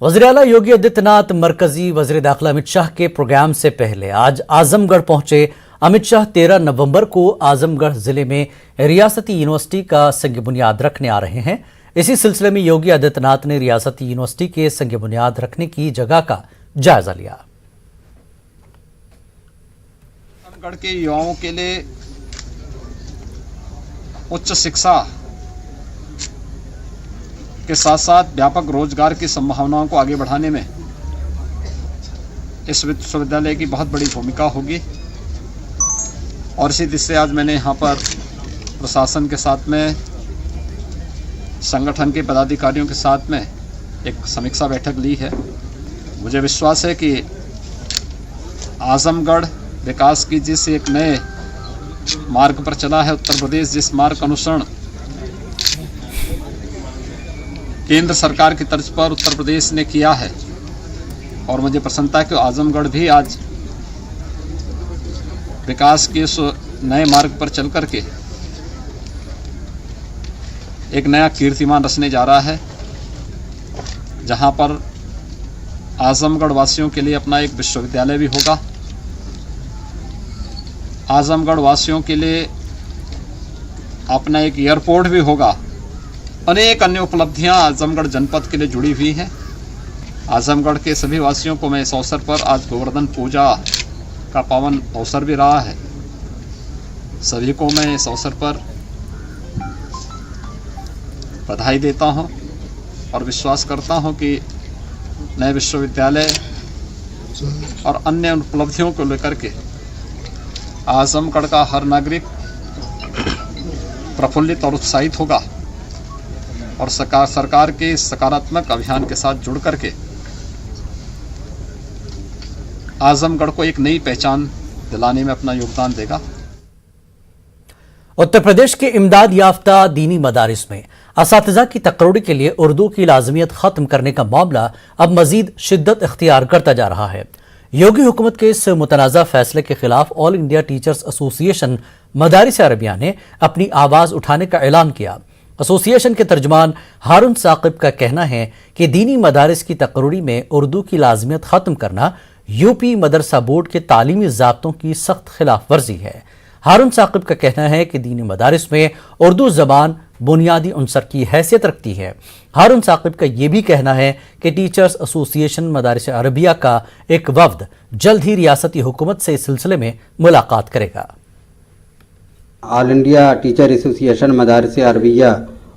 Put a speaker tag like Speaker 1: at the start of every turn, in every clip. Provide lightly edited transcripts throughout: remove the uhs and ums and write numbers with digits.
Speaker 1: वज़ीर आला योगी आदित्यनाथ मरकजी वज़ीर दाखिला अमित शाह के प्रोग्राम से पहले आज आजमगढ़ पहुंचे। अमित शाह 13 नवंबर को आजमगढ़ जिले में रियासती यूनिवर्सिटी का संग बुनियाद रखने आ रहे हैं। इसी सिलसिले में योगी आदित्यनाथ ने रियासती यूनिवर्सिटी के संग बुनियाद रखने की जगह का जायजा लिया।
Speaker 2: आजमगढ़ के युवाओं के लिए उच्च शिक्षा के साथ साथ व्यापक रोजगार की संभावनाओं को आगे बढ़ाने में इस विश्वविद्यालय की बहुत बड़ी भूमिका होगी। और इसी दृष्टि से आज मैंने यहाँ पर प्रशासन के साथ में, संगठन के पदाधिकारियों के साथ में एक समीक्षा बैठक ली है। मुझे विश्वास है कि आजमगढ़ विकास की जिस एक नए मार्ग पर चला है, उत्तर प्रदेश जिस मार्ग का अनुसरण केंद्र सरकार की तर्ज पर उत्तर प्रदेश ने किया है, और मुझे प्रसन्नता है कि आजमगढ़ भी आज विकास के उस नए मार्ग पर चल करके एक नया कीर्तिमान रचने जा रहा है, जहां पर आजमगढ़ वासियों के लिए अपना एक विश्वविद्यालय भी होगा। आजमगढ़ वासियों के लिए अपना एक एयरपोर्ट भी होगा। अनेक अन्य उपलब्धियां आजमगढ़ जनपद के लिए जुड़ी हुई हैं। आजमगढ़ के सभी वासियों को मैं इस अवसर पर, आज गोवर्धन पूजा का पावन अवसर भी रहा है, सभी को मैं इस अवसर पर बधाई देता हूं और विश्वास करता हूं कि नए विश्वविद्यालय और अन्य उपलब्धियों को लेकर के आजमगढ़ का हर नागरिक प्रफुल्लित और उत्साहित होगा और सरकार के सकारात्मक अभियान के साथ जुड़ करके आजमगढ़ को एक नई पहचान दिलाने में अपना योगदान देगा।
Speaker 1: उत्तर प्रदेश के इमदाद याफ्ता दीनी मदारिस में असातिज़ा की तकर्री के लिए उर्दू की लाजमियत खत्म करने का मामला अब मजीद शिद्दत इख्तियार करता जा रहा है। योगी हुकूमत के इस मुतनाज़ा फैसले के खिलाफ ऑल इंडिया टीचर्स एसोसिएशन मदारिस अरबिया ने अपनी आवाज़ उठाने का ऐलान किया। एसोसिएशन के तर्जमान हारून साकिब का कहना है कि दीनी मदारिस की तकर्री में उर्दू की लाजमियत खत्म करना यूपी मदरसा बोर्ड के तालीमी ज़ाब्तों की सख्त खिलाफ वर्जी है। हारून साकिब का कहना है कि दीनी मदारिस में उर्दू ज़बान बुनियादी उनसर की हैसियत रखती है। हारून साकिब का यह भी कहना है कि टीचर्स एसोसिएशन मदारिस अरबिया का एक वफ्द जल्द ही रियासती हुकूमत से इस सिलसिले में मुलाकात करेगा।
Speaker 3: ऑल इंडिया टीचर एसोसिएशन मदारिस अरबिया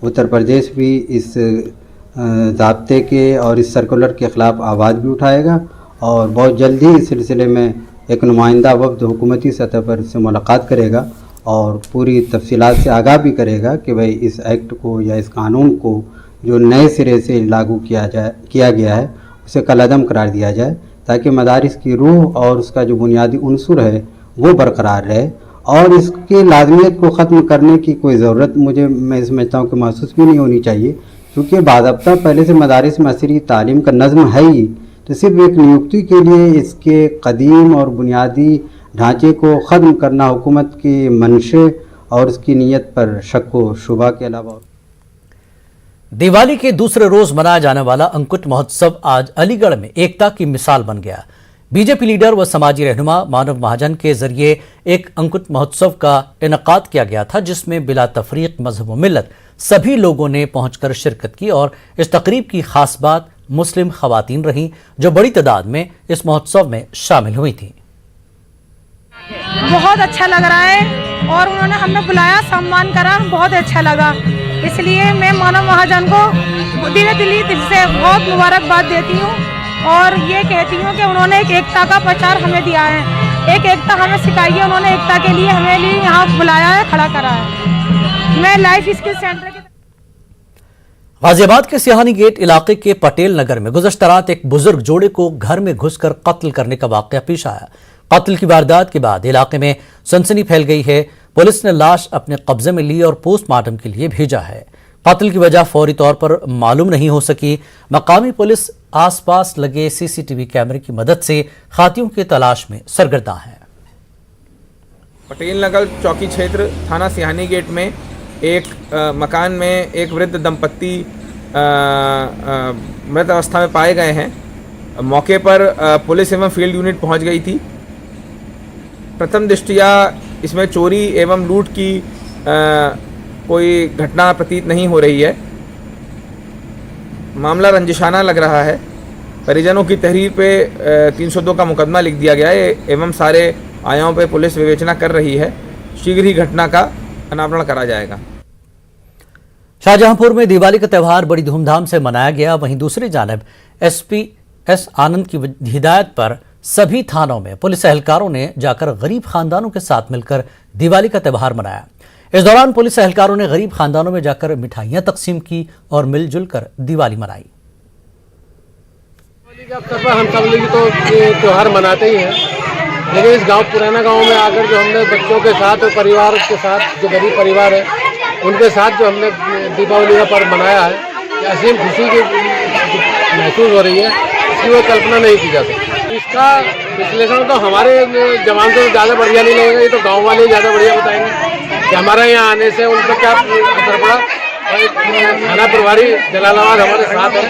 Speaker 3: उत्तर प्रदेश भी इस ज़ाब्ते के और इस सर्कुलर के ख़िलाफ़ आवाज़ भी उठाएगा और बहुत जल्दी इस सिलसिले में एक नुमाइंदा वफ्द हुकूमती सतह पर से मुलाकात करेगा और पूरी तफसीलात से आगाह भी करेगा कि भाई इस एक्ट को या इस कानून को जो नए सिरे से लागू किया गया है उसे कलअदम करार दिया जाए, ताकि मदारिस की रूह और उसका जो बुनियादी उनसुर है वो बरकरार रहे। और इसके लाजमियत को ख़त्म करने की कोई ज़रूरत मैं समझता हूँ कि महसूस भी नहीं होनी चाहिए, क्योंकि बाज़ाब्ता पहले से मदारिस में असरी तालीम का नज़्म है ही, तो सिर्फ एक नियुक्ति के लिए इसके कदीम और बुनियादी ढांचे को ख़त्म करना हुकूमत की मंशे और उसकी नीयत पर शक व शुबा के अलावा।
Speaker 1: दिवाली के दूसरे रोज मनाया जाने वाला अंकुट महोत्सव आज अलीगढ़ में एकता की मिसाल बन गया। बीजेपी लीडर व समाजी रहनुमा मानव महाजन के जरिए एक अंकुट महोत्सव का इनकाद किया गया था, जिसमें बिला तफरीक मजहब व मिल्लत सभी लोगों ने पहुंचकर शिरकत की। और इस तकरीब की खास बात मुस्लिम खवातीन रहीं, जो बड़ी तादाद में इस महोत्सव में शामिल हुई थी।
Speaker 4: बहुत अच्छा लग रहा है और उन्होंने हमें बुलाया, सम्मान करा, बहुत अच्छा लगा। इसलिए मैं मानव महाजन को दिली से बहुत मुबारकबाद देती हूँ और ये कहती हूँ कि उन्होंने एक एकता का प्रचार हमें दिया है, एक एकता हमें सिखाई है। उन्होंने एकता के लिए हमें यहाँ बुलाया है, खड़ा करा है। मैं लाइफ स्किल सेंटर के
Speaker 1: गाजियाबाद के सियानी गेट इलाके के पटेल नगर में गुज़श्ता रात एक बुजुर्ग जोड़े को घर में घुसकर कत्ल करने का वाक़या पेश आया। कत्ल की वारदात के बाद इलाके में सनसनी फैल गई है। पुलिस ने लाश अपने कब्जे में ली और पोस्टमार्टम के लिए भेजा है। कत्ल की वजह फौरी तौर पर मालूम नहीं हो सकी। मकामी पुलिस आसपास लगे सीसीटीवी कैमरे की मदद से खातियों की तलाश में सरगर्दा है।
Speaker 5: पटेल नगर चौकी क्षेत्र थाना सिहानी गेट में एक मकान में एक वृद्ध दंपत्ति मृत अवस्था में पाए गए हैं। मौके पर पुलिस एवं फील्ड यूनिट पहुंच गई थी। प्रथम दृष्टया इसमें चोरी एवं लूट की कोई घटना प्रतीत नहीं हो रही है। मामला रंजिशाना लग रहा है। परिजनों की तहरीर पे 302 का मुकदमा लिख दिया गया है एवं सारे आयामों पे पुलिस विवेचना कर रही है। शीघ्र ही घटना का अनावरण करा जाएगा।
Speaker 1: शाहजहांपुर में दिवाली का त्यौहार बड़ी धूमधाम से मनाया गया। वहीं दूसरी जानब एसपी एस आनंद की हिदायत पर सभी थानों में पुलिस एहलकारों ने जाकर गरीब खानदानों के साथ मिलकर दिवाली का त्यौहार मनाया। इस दौरान पुलिस एहलकारों ने गरीब खानदानों में जाकर मिठाइयां तकसीम की और मिलजुल कर दिवाली मनाई।
Speaker 6: दिवाली के अवसर पर हम सब लोग तो त्यौहार मनाते ही हैं, लेकिन इस गांव पुराना गांव में आकर जो हमने बच्चों के साथ और परिवार के साथ, जो गरीब परिवार है उनके साथ जो हमने दीपावली का पर्व मनाया है, ये असीम खुशी की महसूस हो रही है। इसकी वो कल्पना नहीं की जा सकती। इसका विश्लेषण तो हमारे जवान से ज़्यादा बढ़िया नहीं लगेगा, ये तो गाँव वाले ज़्यादा बढ़िया बताएंगे कि हमारे यहाँ आने से उन पर क्या असर पड़ा। थाना प्रभारी जलालाबाद हमारे साथ है,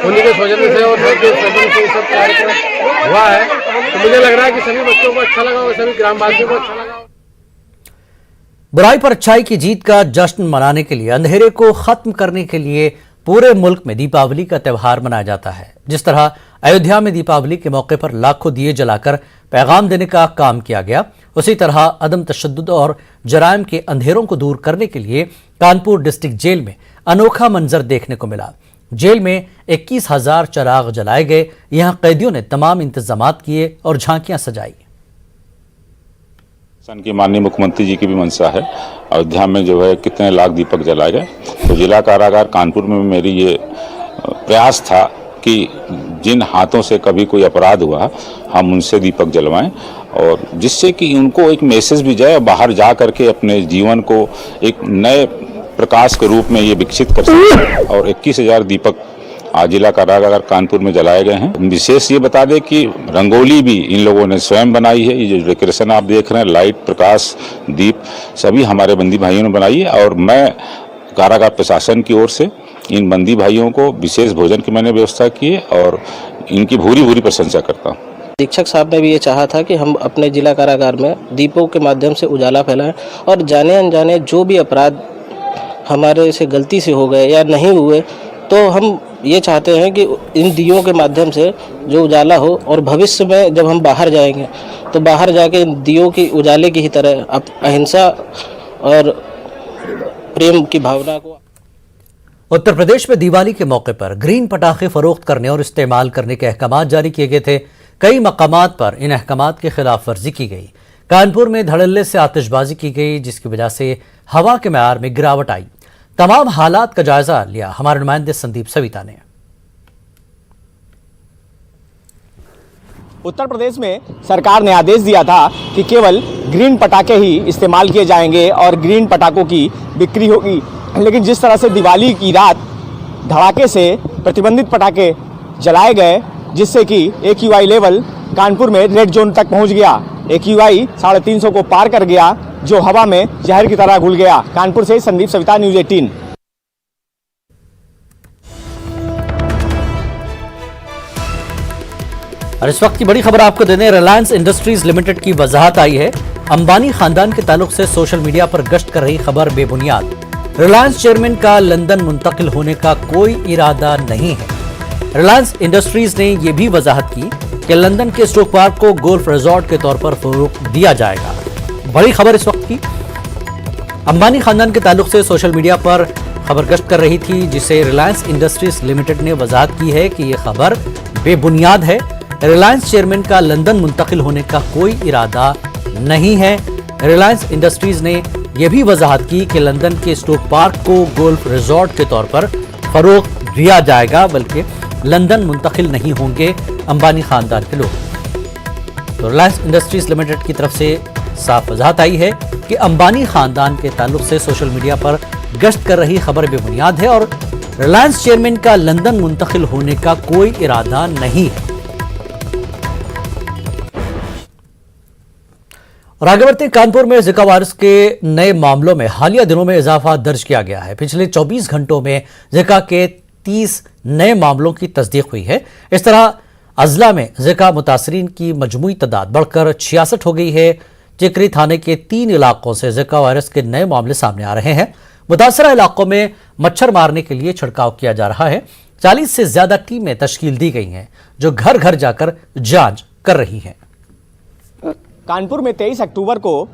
Speaker 6: उन्हीं के सौजन्य से और सब कार्यक्रम हुआ है, तो मुझे लग रहा है कि सभी बच्चों को अच्छा लगा और सभी ग्रामवासियों को अच्छा लगा।
Speaker 1: बुराई पर अच्छाई की जीत का जश्न मनाने के लिए, अंधेरे को खत्म करने के लिए पूरे मुल्क में दीपावली का त्यौहार मनाया जाता है। जिस तरह अयोध्या में दीपावली के मौके पर लाखों दिए जलाकर पैगाम देने का काम किया गया, उसी तरह अदम तशद्दुद और जराइम के अंधेरों को दूर करने के लिए कानपुर डिस्ट्रिक्ट जेल में अनोखा मंजर देखने को मिला। जेल में 21,000 चिराग जलाए गए। यहां कैदियों ने तमाम इंतजामात किए और झांकियां सजाई।
Speaker 7: सन की माननीय मुख्यमंत्री जी की भी मंशा है, अयोध्या में जो है कितने लाख दीपक जलाए गए। तो जिला कारागार कानपुर में मेरी ये प्रयास था कि जिन हाथों से कभी कोई अपराध हुआ हम उनसे दीपक जलवाएं, और जिससे कि उनको एक मैसेज भी जाए, बाहर जा करके अपने जीवन को एक नए प्रकाश के रूप में ये विकसित कर सकें। और 21,000 दीपक आज जिला कारागार कानपुर में जलाए गए हैं। विशेष ये बता दें कि रंगोली भी इन लोगों ने स्वयं बनाई है। ये जो डेकोरेशन आप देख रहे हैं, लाइट, प्रकाश, दीप, सभी हमारे बंदी भाइयों ने बनाई है। और मैं कारागार प्रशासन की ओर से इन बंदी भाइयों को विशेष भोजन की मैंने व्यवस्था की है और इनकी भूरी भूरी प्रशंसा करता हूँ।
Speaker 8: अधीक्षक साहब ने भी ये चाहा था कि हम अपने जिला कारागार में दीपों के माध्यम से उजाला फैलाएं और जाने अनजाने जो भी अपराध हमारे से गलती से हो गए या नहीं हुए, तो हम ये चाहते हैं कि इन दियों के माध्यम से जो उजाला हो, और भविष्य में जब हम बाहर जाएंगे तो बाहर जाके इन दियों की उजाले की ही तरह अहिंसा और प्रेम की भावना को।
Speaker 1: उत्तर प्रदेश में दिवाली के मौके पर ग्रीन पटाखे फरोख्त करने और इस्तेमाल करने के अहकामात जारी किए गए थे। कई मकामात पर इन अहकामात की खिलाफ वर्जी की गई। कानपुर में धड़ल्ले से आतिशबाजी की गई, जिसकी वजह से हवा के मेयार में गिरावट आई। तमाम हालात का जायजा लिया हमारे नुमाइंदे संदीप सविता ने।
Speaker 9: उत्तर प्रदेश में सरकार ने आदेश दिया था कि केवल ग्रीन पटाखे ही इस्तेमाल किए जाएंगे और ग्रीन पटाखों की बिक्री होगी, लेकिन जिस तरह से दिवाली की रात धड़ाके से प्रतिबंधित पटाखे जलाए गए, जिससे कि AQI लेवल कानपुर में रेड जोन तक पहुंच गया। AQI 350 को पार कर गया, जो हवा में जहर की तरह घुल गया। कानपुर से संदीप सविता, न्यूज़ 18।
Speaker 1: और इस वक्त की बड़ी खबर आपको देने, रिलायंस इंडस्ट्रीज लिमिटेड की वजाहत आई है। अंबानी खानदान के ताल्लुक से सोशल मीडिया पर गश्त कर रही खबर बेबुनियाद। रिलायंस चेयरमैन का लंदन मुंतकिल होने का कोई इरादा नहीं है। रिलायंस इंडस्ट्रीज ने यह भी वजाहत की कि लंदन के स्टोक पार्क को गोल्फ रिजॉर्ट के तौर पर फरोग दिया जाएगा। बड़ी खबर इस वक्त की, अंबानी खानदान के ताल्लुक से सोशल मीडिया पर खबर गश्त कर रही थी, जिसे रिलायंस इंडस्ट्रीज लिमिटेड ने वजाहत की है कि यह खबर बेबुनियाद है। रिलायंस चेयरमैन का लंदन मुंतकिल होने का कोई इरादा नहीं है। रिलायंस इंडस्ट्रीज ने यह भी वजाहत की कि लंदन के स्टोक पार्क को गोल्फ रिजॉर्ट के तौर पर फरोग दिया जाएगा, बल्कि लंदन मुंतकिल नहीं होंगे अंबानी खानदान के लोग। तो रिलायंस इंडस्ट्रीज लिमिटेड की तरफ से साफ वजाहत आई है कि अंबानी खानदान के ताल्लुक से सोशल मीडिया पर गश्त कर रही खबर बेबुनियाद है और रिलायंस चेयरमैन का लंदन मुंतकिल होने का कोई इरादा नहीं है। और आगे बढ़ते, कानपुर में जिका वायरस के नए मामलों में हालिया दिनों में इजाफा दर्ज किया गया है। पिछले 24 घंटों में जिका के 30 नए मामलों की तस्दीक हुई है। इस तरह अजला में ज़िका मुतासरीन की मजमूई तादाद बढ़कर 66 हो गई है। चिकरी थाने के 3 इलाकों से ज़िका वायरस के नए मामले सामने आ रहे हैं। मुतासरा इलाकों में मच्छर मारने के लिए छिड़काव किया जा रहा है। 40 से ज्यादा टीमें तश्कील दी गई हैं जो घर घर जाकर जांच कर रही हैं।
Speaker 9: कानपुर में 23 अक्टूबर को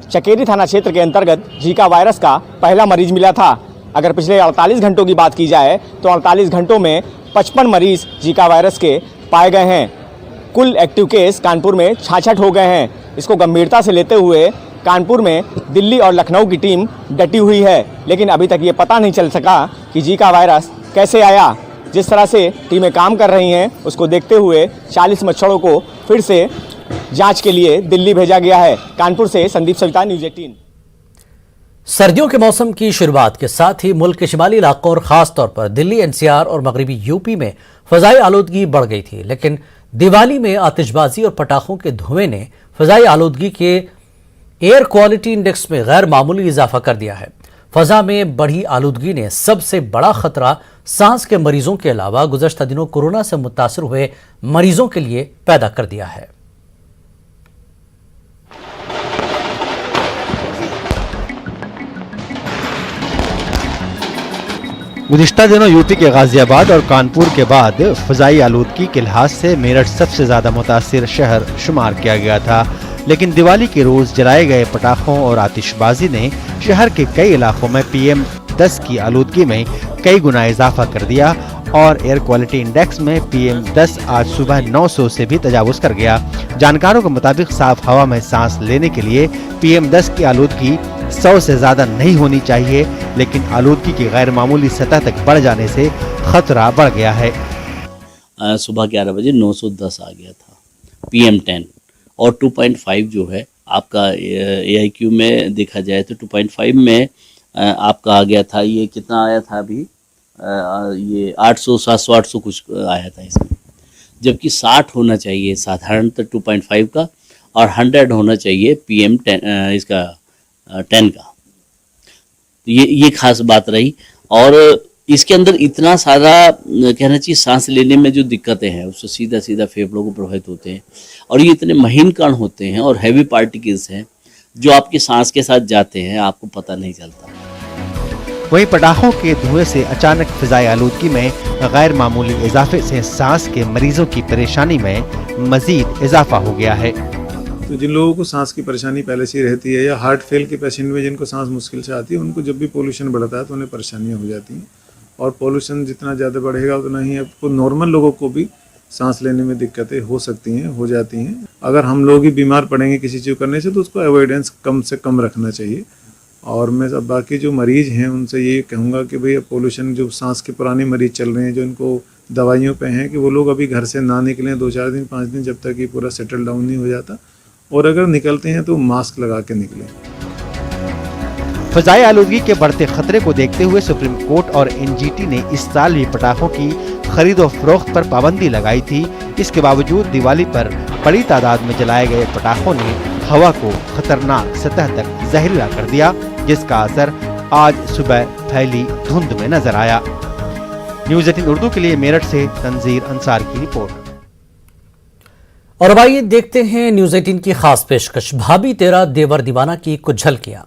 Speaker 9: चकेरी थाना क्षेत्र के अंतर्गत जीका वायरस का पहला मरीज मिला था। अगर पिछले 48 घंटों की बात की जाए तो 48 घंटों में 55 मरीज जीका वायरस के पाए गए हैं। कुल एक्टिव केस कानपुर में 66 हो गए हैं। इसको गंभीरता से लेते हुए कानपुर में दिल्ली और लखनऊ की टीम डटी हुई है, लेकिन अभी तक ये पता नहीं चल सका कि जीका वायरस कैसे आया। जिस तरह से टीमें काम कर रही हैं उसको देखते हुए 40 मच्छरों को फिर से जांच के लिए दिल्ली भेजा गया है। कानपुर से संदीप सविता, न्यूज़ 18।
Speaker 1: सर्दियों के मौसम की शुरुआत के साथ ही मुल्क के शिमाली इलाकों और खास तौर पर दिल्ली, एनसीआर और मगरबी यूपी में फजाई आलूदगी बढ़ गई थी, लेकिन दिवाली में आतिशबाजी और पटाखों के धुएं ने फजाई आलूदगी के एयर क्वालिटी इंडेक्स में गैर मामूली इजाफा कर दिया है। फजा में बढ़ी आलूदगी ने सबसे बड़ा खतरा सांस के मरीजों के अलावा गुज़श्ता दिनों कोरोना से मुतासर हुए मरीजों के लिए पैदा कर दिया है।
Speaker 10: गुज़िश्ता दिनों यूपी के गाजियाबाद और कानपुर के बाद फ़ज़ाई आलूदगी के लिहाज से मेरठ सबसे ज़्यादा मुतासिर शहर शुमार किया गया था, लेकिन दिवाली के रोज़ जलाए गए पटाखों और आतिशबाजी ने शहर के कई इलाकों में PM10 की आलूदगी में कई गुना इजाफा कर दिया और एयर क्वालिटी इंडेक्स में PM10 आज सुबह 900 से भी तजावुज़ कर गया। जानकारों के मुताबिक साफ हवा में सांस लेने के लिए PM10 की आलूदगी 100 से ज़्यादा नहीं होनी चाहिए, लेकिन आलूदगी की गैर मामूली सतह तक बढ़ जाने से खतरा बढ़ गया है।
Speaker 11: सुबह 11 बजे 910 आ गया था PM10 और 2.5 जो है आपका AIQ में देखा जाए तो 2.5 में आपका आ गया था। ये कितना आया था अभी ये 800 700 800 कुछ आया था इसमें, जबकि 60 होना चाहिए साधारणतः 2.5 का और 100 होना चाहिए PM10 इसका 10 का। तो ये खास बात रही। और इसके अंदर इतना सारा कहना चाहिए सांस लेने में जो दिक्कतें हैं उससे सीधा सीधा फेफड़ों को प्रभावित होते हैं और ये इतने महीन कण होते हैं और हैवी पार्टिकल्स हैं जो आपकी सांस के साथ जाते हैं, आपको पता नहीं चलता।
Speaker 10: वहीं पटाखों के धुएं से अचानक फिजाई आलूदगी में गैर मामूली इजाफे से सांस के मरीजों की परेशानी में मजीद इजाफा हो गया है।
Speaker 12: तो जिन लोगों को सांस की परेशानी पहले से रहती है या हार्ट फेल के पेशेंट में जिनको सांस मुश्किल से आती है, उनको जब भी पोल्यूशन बढ़ता है तो उन्हें परेशानियां हो जाती हैं। और पोल्यूशन जितना ज़्यादा बढ़ेगा उतना ही आपको नॉर्मल लोगों को भी सांस लेने में दिक्कतें हो सकती हैं, हो जाती हैं। अगर हम लोग ही बीमार पड़ेंगे किसी चीज़ करने से तो उसको अवॉइडेंस कम से कम रखना चाहिए। और मैं अब बाकी जो मरीज़ हैं उनसे ये कहूँगा कि भाई पोल्यूशन जो सांस के पुराने मरीज़ चल रहे हैं जो इनको दवाइयों पे हैं कि वो लोग अभी घर से ना निकलें 2-4 दिन 5 दिन जब तक ये पूरा सेटल डाउन नहीं हो जाता, और अगर निकलते हैं तो मास्क लगा के निकलें।
Speaker 10: फ़ज़ाई आलूदगी के बढ़ते खतरे को देखते हुए सुप्रीम कोर्ट और NGT ने इस साल भी पटाखों की खरीद और फरोख्त पर पाबंदी लगाई थी। इसके बावजूद दिवाली पर बड़ी तादाद में जलाए गए पटाखों ने हवा को खतरनाक सतह तक जहरीला कर दिया, जिसका असर आज सुबह फैली धुंध में नजर आया। न्यूज़ 18 उर्दू के लिए मेरठ से तंजीर अंसार की रिपोर्ट।
Speaker 1: और अब आइए देखते हैं न्यूज़ 18 की खास पेशकश भाभी तेरा देवर दीवाना की कुछ झलकियां।